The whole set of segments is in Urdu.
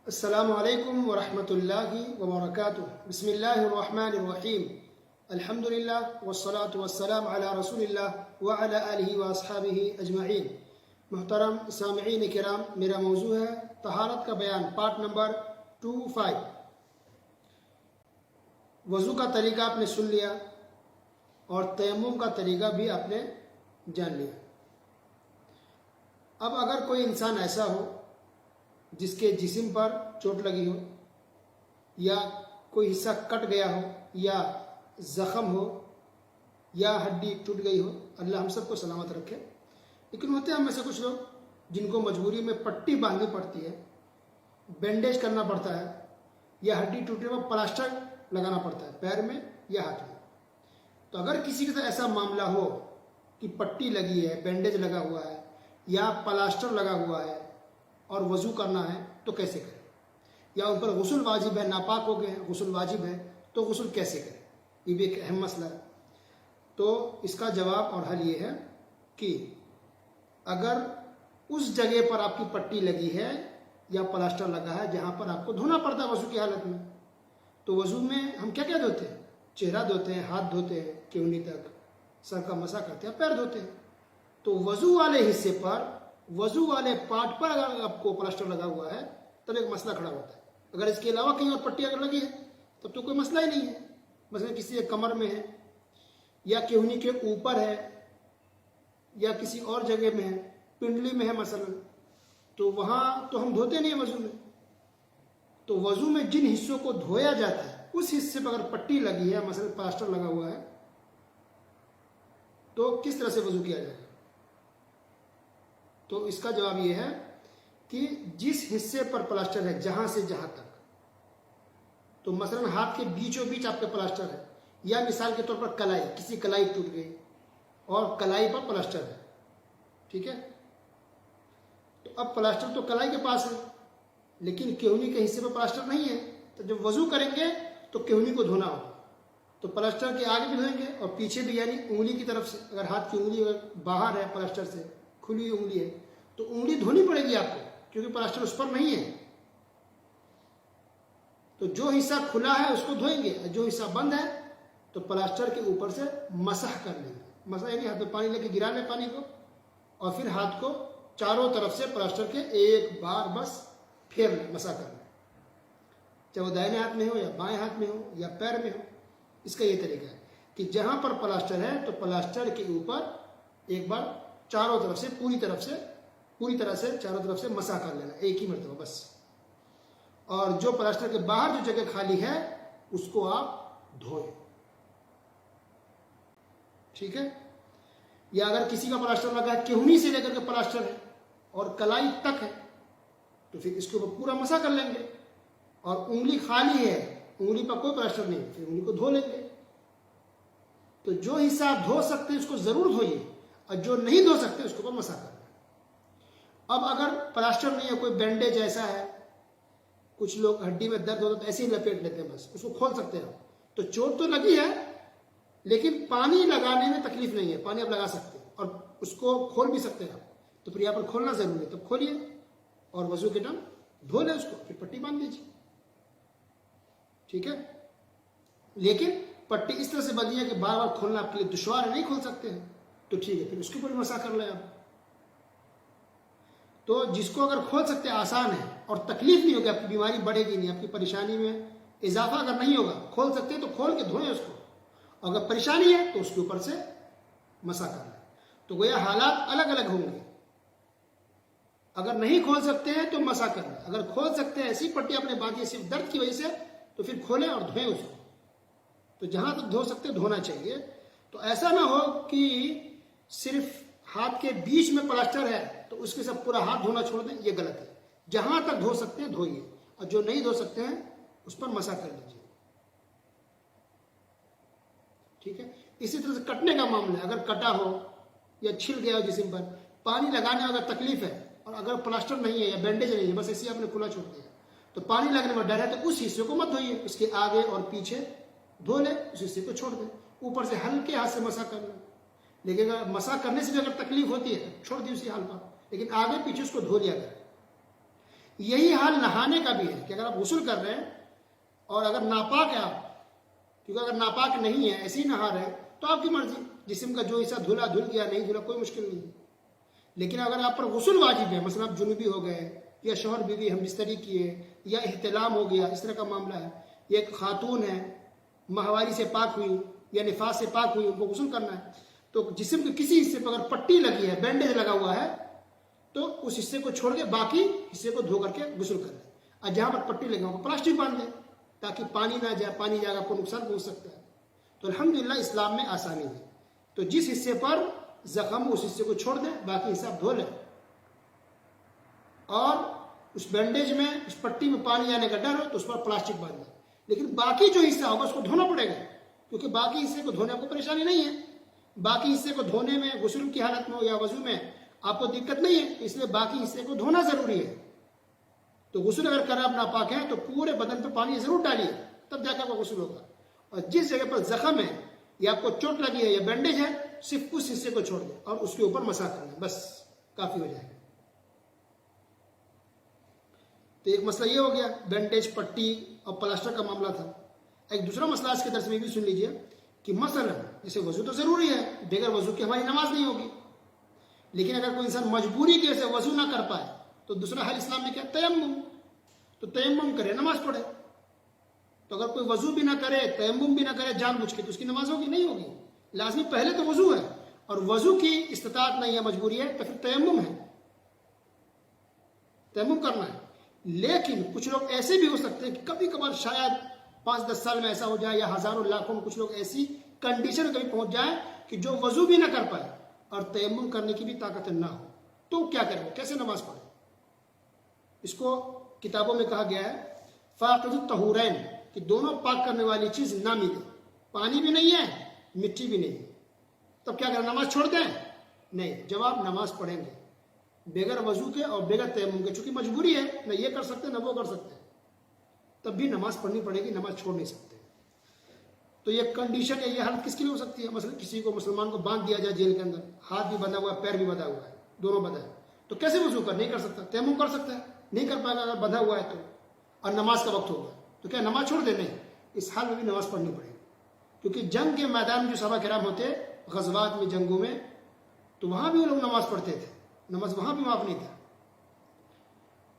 السلام علیکم ورحمۃ اللہ وبرکاتہ۔ بسم اللہ الرحمن الرحیم۔ الحمد للہ والصلاة والسلام علی رسول اللہ وعلی آلہ واصحابہ اجمعین۔ محترم سامعین کرام، میرا موضوع ہے طہارت کا بیان، پارٹ نمبر 25۔ وضو کا طریقہ آپ نے سن لیا اور تیمم کا طریقہ بھی آپ نے جان لیا۔ اب اگر کوئی انسان ایسا ہو جس کے جسم پر چوٹ لگی ہو، یا کوئی حصہ کٹ گیا ہو، یا زخم ہو، یا ہڈی ٹوٹ گئی ہو، اللہ ہم سب کو سلامت رکھے، لیکن ہوتے ہیں ہم میں سے کچھ لوگ جن کو مجبوری میں پٹی باندھنی پڑتی ہے، بینڈیج کرنا پڑتا ہے، یا ہڈی ٹوٹنے پر پلاسٹر لگانا پڑتا ہے پیر میں یا ہاتھ میں۔ تو اگر کسی کے ساتھ ایسا معاملہ ہو کہ پٹی لگی ہے، بینڈیج لگا ہوا ہے، یا پلاسٹر لگا ہوا ہے اور وضو کرنا ہے تو کیسے کریں، یا ان پر غسل واجب ہے، ناپاک ہو گئے ہیں، غسل واجب ہے تو غسل کیسے کریں، یہ بھی ایک اہم مسئلہ ہے۔ تو اس کا جواب اور حل یہ ہے کہ اگر اس جگہ پر آپ کی پٹی لگی ہے یا پلاسٹر لگا ہے جہاں پر آپ کو دھونا پڑتا ہے وضو کی حالت میں، تو وضو میں ہم کیا کیا دھوتے ہیں؟ چہرہ دھوتے ہیں، ہاتھ دھوتے ہیں کیونی تک، سر کا مسح کرتے ہیں، پیر دھوتے ہیں۔ تو وضو والے حصے پر، وضو والے پارٹ پر اگر آپ کو پلاسٹر لگا ہوا ہے تب ایک مسئلہ کھڑا ہوتا ہے۔ اگر اس کے علاوہ کہیں اور پٹی اگر لگی ہے تب تو کوئی مسئلہ ہی نہیں ہے۔ مثلا کسی کے کمر میں ہے، یا کہنی کے اوپر ہے، یا کسی اور جگہ میں ہے، پنڈلی میں ہے مثلا، تو وہاں تو ہم دھوتے نہیں ہیں وضو میں۔ تو وضو میں جن حصوں کو دھویا جاتا ہے اس حصے پر اگر پٹی لگی ہے، مثلا پلاسٹر لگا ہوا ہے، تو کس طرح سے وضو کیا جائے گا؟ تو اس کا جواب یہ ہے کہ جس حصے پر پلاسٹر ہے جہاں سے جہاں تک، تو مثلا ہاتھ کے بیچوں بیچ آپ کے پلاسٹر ہے، یا مثال کے طور پر کلائی، کسی کلائی ٹوٹ گئی اور کلائی پر پلاسٹر ہے، ٹھیک ہے، تو اب پلاسٹر تو کلائی کے پاس ہے لیکن کہنی کے حصے پر پلاسٹر نہیں ہے، تو جب وضو کریں گے تو کہنی کو دھونا ہوگا، تو پلاسٹر کے آگے بھی دھوئیں گے اور پیچھے بھی، یعنی انگلی کی طرف سے، اگر ہاتھ کی انگلی اگر باہر ہے پلاسٹر سے، کھلی ہوئی انگلی ہے تو انگلی دھونی پڑے گی آپ کو، کیونکہ پلاسٹر اس پر نہیں ہے۔ تو جو حصہ کھلا ہے اس کو دھوئیں گے، جو حصہ بند ہے تو پلاسٹر کے اوپر سے مسح کر لیں گے۔ مسح یعنی ہاتھ میں پانی لے کے گرا لیں پانی کو، اور پھر ہاتھ کو چاروں طرف سے پلاسٹر کے ایک بار بس پھیر لیں، مسح کر لیں، چاہے وہ دائیں ہاتھ میں ہو یا بائیں ہاتھ میں ہو یا پیر میں ہو۔ اس کا یہ طریقہ ہے کہ جہاں پر پلاسٹر ہے تو پلاسٹر کے اوپر ایک بار چاروں طرف سے پوری طرح سے چاروں طرف سے مسح کر لینا، ایک ہی مرتبہ بس۔ اور جو پلاسٹر کے باہر جو جگہ خالی ہے اس کو آپ دھوئیں، ٹھیک ہے۔ یا اگر کسی کا پلاسٹر لگا ہے، کہنی سے لے کر کے پلاسٹر ہے اور کلائی تک ہے، تو پھر اس کے اوپر پورا مسح کر لیں گے، اور انگلی خالی ہے، انگلی پر کوئی پلاسٹر نہیں، پھر انگلی کو دھو لیں گے۔ تو جو حصہ آپ دھو سکتے ہیں اس کو ضرور دھوئیے، اور جو نہیں دھو سکتے اس کے اوپر مسح کر لیں۔ اب اگر پلاسٹر نہیں ہے، کوئی بینڈیج ایسا ہے، کچھ لوگ ہڈی میں درد ہوتا تو ایسے ہی لپیٹ لیتے ہیں، بس اس کو کھول سکتے ہیں، تو چوٹ تو لگی ہے لیکن پانی لگانے میں تکلیف نہیں ہے، پانی آپ لگا سکتے ہیں اور اس کو کھول بھی سکتے ہیں، تو پھر یہاں پر کھولنا ضروری ہے، تب کھولیے اور وضو کے ٹائم دھو لیں اس کو، پھر پٹی باندھ دیجیے، ٹھیک ہے۔ لیکن پٹی اس طرح سے بندھی ہے کہ بار بار کھولنا آپ کے لیے دشوار ہے، نہیں کھول سکتے ہیں، تو ٹھیک ہے، پھر اس کے اوپر مسح کر لیں آپ۔ تو جس کو اگر کھول سکتے ہیں آسان ہے اور تکلیف نہیں ہوگی، آپ کی بیماری بڑھے گی نہیں، آپ کی پریشانی میں اضافہ اگر نہیں ہوگا، کھول سکتے ہیں تو کھول کے دھوئیں اس کو، اور اگر پریشانی ہے تو اس کے اوپر سے مسح کر لیں۔ تو گویا حالات الگ الگ ہوں گے، اگر نہیں کھول سکتے ہیں تو مسح کر لیں، اگر کھول سکتے ہیں ایسی پٹی اپنے باندھی ہے صرف درد کی وجہ سے تو پھر کھولیں اور دھوئیں اس کو۔ تو جہاں تک دھو سکتے دھونا چاہیے۔ تو ایسا نہ ہو کہ صرف ہاتھ کے بیچ میں پلاسٹر ہے تو اس کے ساتھ پورا ہاتھ دھونا چھوڑ دیں، یہ غلط ہے۔ جہاں تک دھو سکتے ہیں دھوئیے، اور جو نہیں دھو سکتے ہیں اس پر مسح کر لیجیے، ٹھیک ہے۔ اسی طرح سے کٹنے کا معاملہ ہے، اگر کٹا ہو یا چھل گیا ہو جسم پر، پانی لگانے میں اگر تکلیف ہے اور اگر پلاسٹر نہیں ہے یا بینڈیج نہیں ہے، بس ایسے آپ نے کھلا چھوڑ دیا، تو پانی لگنے میں ڈر ہے تو اس حصے کو مت دھوئیے، اس کے آگے اور پیچھے دھو لیں، اس حصے کو چھوڑ دیں، اوپر سے ہلکے ہاتھ سے مسح کر لیں۔ لیکن اگر مسح کرنے سے بھی اگر تکلیف ہوتی ہے چھوڑ دی اسی حال پر، لیکن آگے پیچھے اس کو دھو لیا کریں۔ یہی حال نہانے کا بھی ہے کہ اگر آپ غسل کر رہے ہیں اور اگر ناپاک ہے آپ، کیونکہ اگر ناپاک نہیں ہے ایسے ہی نہا رہے ہیں تو آپ کی مرضی، جسم کا جو حصہ دھلا دھل گیا، نہیں دھلا کوئی مشکل نہیں ہے. لیکن اگر آپ پر غسل واجب ہے، مثلا آپ جنوبی ہو گئے یا شوہر بیوی ہم بستری کیے یا احتلام ہو گیا، اس طرح کا معاملہ ہے، یا ایک خاتون ہے ماہواری سے پاک ہوئی یا نفاس سے پاک ہوئی، ان کو غسل کرنا ہے، تو جسم کے کسی حصے پر اگر پٹی لگی ہے، بینڈیج لگا ہوا ہے، تو اس حصے کو چھوڑ کے باقی حصے کو دھو کر کے غسل کر لیں. اور جہاں پر پٹی لگی ہو پلاسٹک باندھ لیں تاکہ پانی نہ جائے، پانی جائے گا کو نقصان پہنچ سکتا ہے. تو الحمدللہ اسلام میں آسانی ہے. تو جس حصے پر زخم اس حصے کو چھوڑ دیں، باقی حصہ آپ دھو لیں، اور اس بینڈیج میں اس پٹی میں پانی جانے کا ڈر ہو تو اس پر پلاسٹک باندھ دیں. لیکن باقی جو حصہ ہوگا اس کو دھونا پڑے گا، کیونکہ باقی حصے کو دھونے کو پریشانی نہیں ہے. باقی حصے کو دھونے میں غسل کی حالت میں ہو یا وضو میں آپ کو دقت نہیں ہے، اس لیے باقی حصے کو دھونا ضروری ہے. تو غسل اگر کریں آپ ناپاک ہیں تو پورے بدن پہ پانی ضرور ڈالیے، تب جا کے آپ کا غسل ہوگا. اور جس جگہ پر زخم ہے یا آپ کو چوٹ لگی ہے یا بینڈیج ہے، صرف اس حصے کو چھوڑ دیں اور اس کے اوپر مسح کر لیں، بس کافی ہو جائے گا. تو ایک مسئلہ یہ ہو گیا، بینڈیج، پٹی اور پلاسٹر کا معاملہ تھا. ایک دوسرا مسئلہ اس کے درس میں بھی سن لیجئے کہ مثلا جیسے وضو تو ضروری ہے، بغیر وضو کے ہماری نماز نہیں ہوگی. لیکن اگر کوئی انسان مجبوری کی وجہ سے وضو نہ کر پائے تو دوسرا حل اسلام میں کیا؟ تیمم. تو تیمم کرے، نماز پڑھے. تو اگر کوئی وضو بھی نہ کرے، تیمم بھی نہ کرے جان بوجھ کے، تو اس کی نماز ہوگی؟ نہیں ہوگی. لازمی پہلے تو وضو ہے، اور وضو کی استطاعت نہیں ہے، مجبوری ہے، تو پھر تیمم ہے، تیمم کرنا ہے. لیکن کچھ لوگ ایسے بھی ہو سکتے ہیں کہ کبھی کبھار شاید 5-10 سال میں ایسا ہو جائے، یا ہزاروں لاکھوں میں کچھ لوگ ایسی کنڈیشن کبھی پہنچ جائے کہ جو وضو بھی نہ کر پائے اور تیمم کرنے کی بھی طاقت نہ ہو، تو کیا کرے؟ کیسے نماز پڑھے؟ اس کو کتابوں میں کہا گیا ہے فاقد الطہورین، کہ دونوں پاک کرنے والی چیز نہ ملے، پانی بھی نہیں ہے، مٹی بھی نہیں ہے. تب کیا کریں؟ نماز چھوڑ دیں؟ نہیں. جواب نماز پڑھیں گے بغیر وضو کے اور بغیر تیمم کے، چونکہ مجبوری ہے، نہ یہ کر سکتے نہ وہ کر سکتے، تب بھی نماز پڑھنی پڑے گی، نماز چھوڑ نہیں سکتے. تو یہ کنڈیشن ہے، یہ حالت کس کے لیے ہو سکتی ہے؟ مثلا کسی کو، مسلمان کو باندھ دیا جائے جیل کے اندر، ہاتھ بھی بندھا ہوا ہے، پیر بھی بندھا ہوا ہے، دونوں بندھا ہے، تو کیسے وضو کر؟ نہیں کر سکتا. تیمم کر سکتا ہے؟ نہیں کر پائے گا اگر بندھا ہوا ہے تو، اور نماز کا وقت ہوگا تو کیا نماز چھوڑ دے؟ نہیں. اس حال میں بھی نماز پڑھنی پڑے گی، کیونکہ جنگ کے میدان میں جو صحابہ کرام ہوتے، غزوات میں، جنگوں میں، تو وہاں بھی وہ لوگ نماز پڑھتے تھے، نماز وہاں بھی معاف نہیں تھا.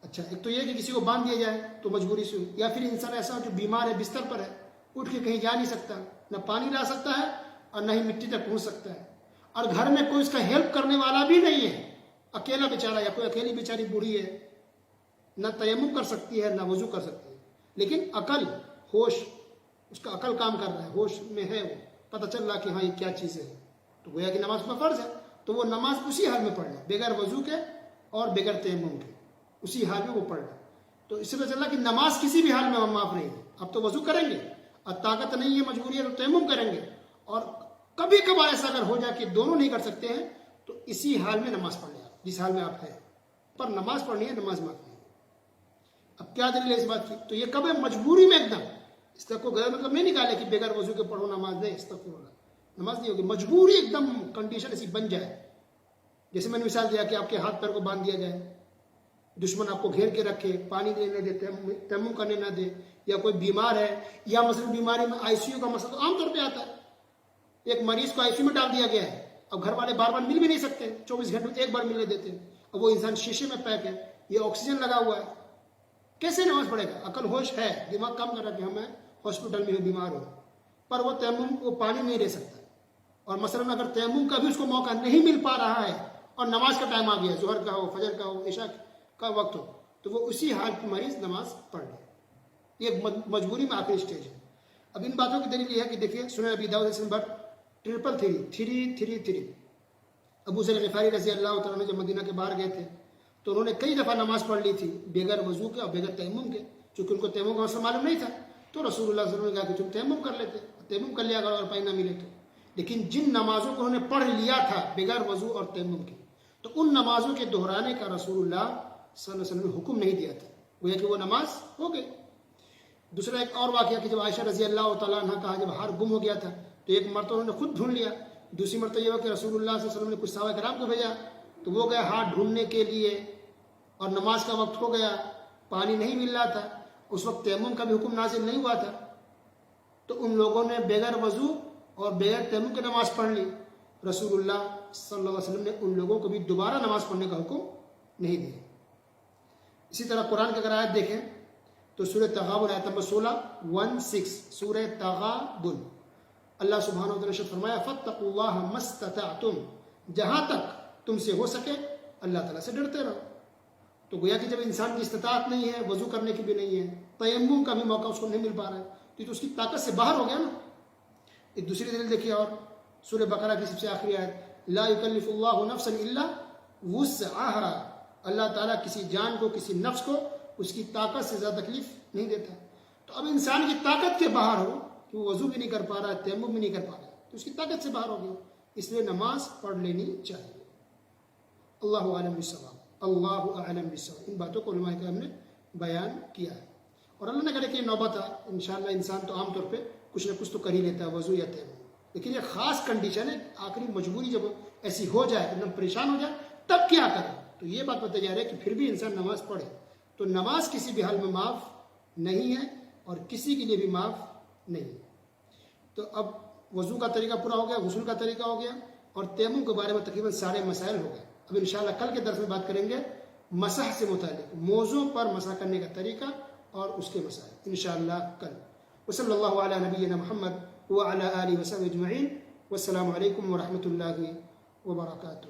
اچھا، ایک تو یہ کہ کسی کو باندھ دیا جائے تو مجبوری سے، یا پھر انسان ایسا ہو جو بیمار ہے، بستر پر ہے، اٹھ کے کہیں جا نہیں سکتا، نہ پانی لا سکتا ہے اور نہ ہی مٹی تک پہنچ سکتا ہے، اور گھر میں کوئی اس کا ہیلپ کرنے والا بھی نہیں ہے، اکیلا بیچارہ یا کوئی اکیلی بیچاری بوڑھی ہے، نہ تیمم کر سکتی ہے نہ وضو کر سکتی ہے، لیکن عقل، ہوش، اس کا عقل کام کر رہا ہے، ہوش میں ہے، وہ پتہ چل رہا کہ ہاں یہ کیا چیز ہے، تو گویا کہ نماز پر فرض ہے، تو وہ نماز اسی حال میں پڑھ لے، بغیر وضو کے اور بغیر تیمم کے، اسی حال میں وہ پڑھ لے. تو اس سے پتہ چلا کہ نماز کسی بھی حال میں معاف نہیں ہے. اب تو وضو کریں گے اور طاقت نہیں ہے، مجبوری ہے، تو تیمم کریں گے. اور کبھی کبھار ایسا اگر ہو جائے کہ دونوں نہیں کر سکتے ہیں تو اسی حال میں نماز پڑھ لیں، جس حال میں آپ ہیں، پر نماز پڑھنی ہے، نماز معاف نہیں ہے. اب کیا دلیل ہے اس بات کی؟ تو یہ کب ہے؟ مجبوری میں ایک دم. اس کا کوئی غیر مطلب نہیں نکالے کہ بغیر وضو کے پڑھو نماز نہیں، استغفر اللہ، نماز نہیں ہوگی. مجبوری ایک دم کنڈیشن ایسی بن جائے، جیسے میں نے مثال دیا کہ آپ کے ہاتھ پیر کو باندھ دیا جائے، دشمن آپ کو گھیر کے رکھے، پانی دینے دے، تیمم کرنے نہ دے، یا کوئی بیمار ہے، یا مثلا بیماری میں آئی سی یو کا مسئلہ تو عام طور پہ آتا ہے، ایک مریض کو آئی سی یو میں ڈال دیا گیا ہے، اب گھر والے بار بار مل بھی نہیں سکتے، 24 گھنٹے میں ایک بار ملنے دیتے ہیں، اب وہ انسان شیشے میں پیک ہے، یہ آکسیجن لگا ہوا ہے، کیسے نماز پڑھے گا؟ عقل ہوش ہے، دماغ کام کر رہا ہے کہ ہمیں ہاسپٹل میں بیمار ہو، پر وہ تیمم، وہ پانی نہیں لے سکتا. اور مثلا اگر تیمم کا بھی اس کو موقع نہیں مل پا رہا ہے اور نماز کا ٹائم آ گیا، ظہر کا ہو، فجر کا ہو، عشاء کا وقت ہو، تو وہ اسی حال کی مریض نماز پڑھ لے. یہ مجبوری میں آخری سٹیج ہے. اب ان باتوں کی دلیل یہ ہے کہ دیکھیے سنن ابی داؤد نمبر 333 ابو ذر غفاری رضی اللہ تعالیٰ عنہ جب مدینہ کے باہر گئے تھے تو انہوں نے کئی دفعہ نماز پڑھ لی تھی بغیر وضو کے اور بغیر تیمم کے، چونکہ ان کو تیمم کا مسئلہ معلوم نہیں تھا. تو رسول اللہ صلی اللہ علیہ وسلم نے کہا کہ تم تیمم کر لیتے، تیمم کر لیا اگر اور پانی نہ ملے تو. لیکن جن نمازوں کو انہوں نے پڑھ لیا تھا بغیر وضو اور تیمم کے، تو ان نمازوں کے دہرانے کا رسول اللہ صلی اللہ علیہ وسلم نے حکم نہیں دیا تھا، گویا کہ وہ نماز ہو گئی. دوسرا ایک اور واقعہ کہ جب عائشہ رضی اللہ تعالیٰ عنہ کا جب ہار گم ہو گیا تھا تو ایک مرتبہ انہوں نے خود ڈھونڈ لیا، دوسری مرتبہ یہ ہوا کہ رسول اللہ صلی اللہ علیہ وسلم نے کچھ صحابہ کرام کو بھیجا تو وہ گئے ہاتھ ڈھونڈنے کے لیے اور نماز کا وقت ہو گیا پانی نہیں مل رہا تھا، اس وقت تیمم کا بھی حکم نازل نہیں ہوا تھا، تو ان لوگوں نے بغیر وضو اور بغیر تیمم کے نماز پڑھ لی. رسول اللہ صلی اللہ علیہ وسلم نے ان لوگوں کو بھی دوبارہ نماز پڑھنے کا حکم نہیں دیا. اسی طرح قرآن کی اگر آیت دیکھیں تو سورہ تغابن آیت نمبر 16 سورہ تغابن اللہ سبحانہ و تعالی نے فرمایا فاتقوا اللہ ما استطعتم، جہاں تک تم سے ہو سکے اللہ تعالیٰ سے ڈرتے رہو. تو گویا کہ جب انسان کی استطاعت نہیں ہے، وضو کرنے کی بھی نہیں ہے، تیمم کا بھی موقع اس کو نہیں مل پا رہا ہے، تو اس کی طاقت سے باہر ہو گیا نا. ایک دوسری دلیل دیکھیے اور سورہ بقرہ کی سب سے آخری آیت لا یکلف اللہ نفسا الا وسعها، اللہ تعالیٰ کسی جان کو کسی نفس کو اس کی طاقت سے زیادہ تکلیف نہیں دیتا. تو اب انسان کی طاقت کے باہر ہو کہ وہ وضو بھی نہیں کر پا رہا ہے، تیمم بھی نہیں کر پا رہا ہے، تو اس کی طاقت سے باہر ہو گیا، اس لیے نماز پڑھ لینی چاہیے. اللہ اعلم بالصواب. اللہ اعلم بالصواب. ان باتوں کو علماء کرام نے بیان کیا ہے، اور اللہ نے کرے کہ نوبت انشاءاللہ انسان تو عام طور پہ کچھ نہ کچھ تو کر ہی لیتا ہے وضو یا تیمم، لیکن یہ خاص کنڈیشن ہے، آخری مجبوری جب ایسی ہو جائے ایک دم پریشان ہو جائے تب کیا کرے. تو یہ بات بتایا جا رہا ہے کہ پھر بھی انسان نماز پڑھے. تو نماز کسی بھی حال میں معاف نہیں ہے اور کسی کے لیے بھی معاف نہیں. تو اب وضو کا طریقہ پورا ہو گیا، غسل کا طریقہ ہو گیا، اور تیمم کے بارے میں تقریباً سارے مسائل ہو گئے. اب انشاءاللہ کل کے درس میں بات کریں گے مسح سے متعلق، موضوع پر مسح کرنے کا طریقہ اور اس کے مسائل انشاءاللہ کل. وصلی اللہ علی نبینا محمد وعلی آلہ وصحبہ اجمعین. والسلام علیکم ورحمۃ اللہ وبرکاتہ.